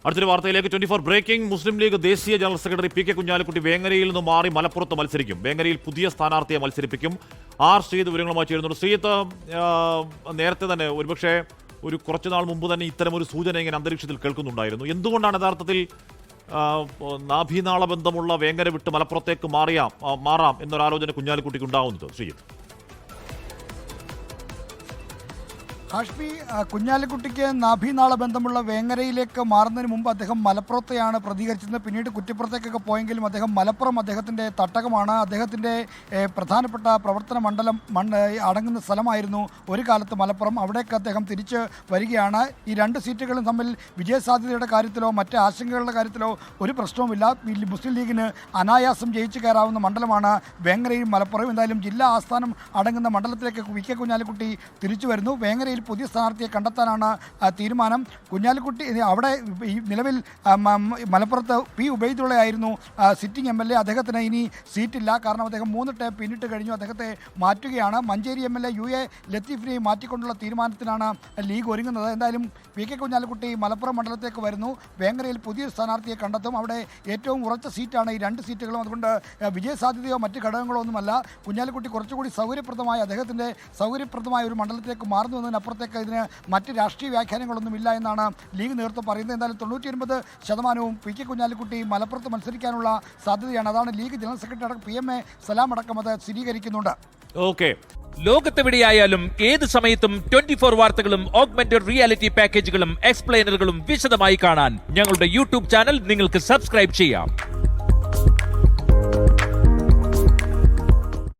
അടുത്തൊരു വാർത്തയിലേക്ക് 24 ബ്രേക്കിംഗ്. മുസ്ലിം ലീഗ് ദേശീയ general secretary P K Kunhalikutty വേങ്ങരയിൽ നിന്ന് മാറി മലപ്പുറത്ത് മത്സരിക്കും. വേങ്ങരയിൽ പുതിയ സ്ഥാനാർത്ഥിയെ മത്സരിപ്പിക്കും. ആർ ശ്രീജിത്ത് വിവരങ്ങളുമായി ചേരുന്നുണ്ട്. ശ്രീജിത്ത്, നേരത്തെ തന്നെ ഒരുപക്ഷെ കുറച്ചു നാൾ മുമ്പ് തന്നെ ഇത്തരമൊരു സൂചന ഇങ്ങനെ അന്തരീക്ഷത്തിൽ കേൾക്കുന്നുണ്ടായിരുന്നു. എന്തുകൊണ്ടാണ് യഥാർത്ഥത്തിൽ നാഭീനാള ബന്ധമുള്ള വേങ്ങര വിട്ട് മലപ്പുറത്തേക്ക് മാറാം എന്നൊരാലോചന കുഞ്ഞാലിക്കുട്ടിക്ക് ഉണ്ടാവുന്നത്? ശ്രീജിത്ത്, ഹാഷ്മി, കുഞ്ഞാലിക്കുട്ടിക്ക് നാഭീനാള ബന്ധമുള്ള വേങ്ങരയിലേക്ക് മാറുന്നതിന് മുമ്പ് അദ്ദേഹം മലപ്പുറത്തെയാണ് പ്രതികരിച്ചത്. പിന്നീട് കുറ്റിപ്പുറത്തേക്കൊക്കെ പോയെങ്കിലും മലപ്പുറം അദ്ദേഹത്തിൻ്റെ തട്ടകമാണ്. അദ്ദേഹത്തിൻ്റെ പ്രധാനപ്പെട്ട പ്രവർത്തന മണ്ഡലം അടങ്ങുന്ന സ്ഥലമായിരുന്നു ഒരു കാലത്ത് മലപ്പുറം. അവിടേക്ക് അദ്ദേഹം തിരിച്ച് വരികയാണ്. ഈ രണ്ട് സീറ്റുകളും തമ്മിൽ വിജയസാധ്യതയുടെ കാര്യത്തിലോ മറ്റ് ആശങ്കകളുടെ കാര്യത്തിലോ ഒരു പ്രശ്നവുമില്ല. മുസ്ലിം ലീഗിന് അനായാസം ജയിച്ചു കയറാവുന്ന മണ്ഡലമാണ് വേങ്ങരയും മലപ്പുറം. എന്തായാലും ജില്ലാ ആസ്ഥാനം അടങ്ങുന്ന മണ്ഡലത്തിലേക്ക് വി കെ കുഞ്ഞാലിക്കുട്ടി തിരിച്ചു വരുന്നു. വേങ്ങരയിൽ പുതിയ സ്ഥാനാർത്ഥിയെ കണ്ടെത്താനാണ് തീരുമാനം. കുഞ്ഞാലിക്കുട്ടി അവിടെ നിലവിൽ മലപ്പുറത്ത് പി ഉബൈദുള്ളയായിരുന്നു സിറ്റിംഗ് MLA. അദ്ദേഹത്തിന് ഇനി സീറ്റില്ല. കാരണം അദ്ദേഹം 3 ടേം പിന്നിട്ട് കഴിഞ്ഞു. അദ്ദേഹത്തെ മാറ്റുകയാണ്. മഞ്ചേരി MLA UA ലത്തീഫിനെ മാറ്റിക്കൊണ്ടുള്ള തീരുമാനത്തിനാണ് ലീഗ് ഒരുങ്ങുന്നത്. എന്തായാലും പി കെ കുഞ്ഞാലിക്കുട്ടി മലപ്പുറം മണ്ഡലത്തേക്ക് വരുന്നു. വേങ്ങരയിൽ പുതിയൊരു സ്ഥാനാർത്ഥിയെ കണ്ടെത്തും. അവിടെ ഏറ്റവും ഉറച്ച സീറ്റാണ് ഈ 2 സീറ്റുകളും. അതുകൊണ്ട് വിജയസാധ്യതയോ മറ്റ് ഘടകങ്ങളോ ഒന്നുമല്ല. കുഞ്ഞാലിക്കുട്ടി കുറച്ചുകൂടി അദ്ദേഹത്തിൻ്റെ സൗകര്യപ്രദമായ ഒരു മണ്ഡലത്തിലേക്ക് മാറുന്നു എന്നതിനപ്പുറത്തേക്ക് ഇതിന് മറ്റ് രാഷ്ട്രീയ വ്യാഖ്യാനങ്ങളൊന്നുമില്ല എന്നാണ് ലീഗ് നേതൃത്വം പറയുന്നത്. എന്തായാലും 99% പി കെ കുഞ്ഞാലിക്കുട്ടി മലപ്പുറത്ത് മത്സരിക്കാനുള്ള സാധ്യതയാണ്. അതാണ് ലീഗ് ജനറൽ സെക്രട്ടറി PMA സലാം അടക്കം അത് സ്ഥിരീകരിക്കുന്നുണ്ട്. ഓക്കെ, ലോകത്തെവിടെയായാലും ഏത് സമയത്തും 24 വാർത്തകളും ഓഗ്മെന്റഡ് റിയാലിറ്റി പാക്കേജുകളും എക്സ്പ്ലെയിനറുകളും വിശദമായി കാണാൻ ഞങ്ങളുടെ യൂട്യൂബ് ചാനൽ നിങ്ങൾക്ക് സബ്സ്ക്രൈബ് ചെയ്യാം.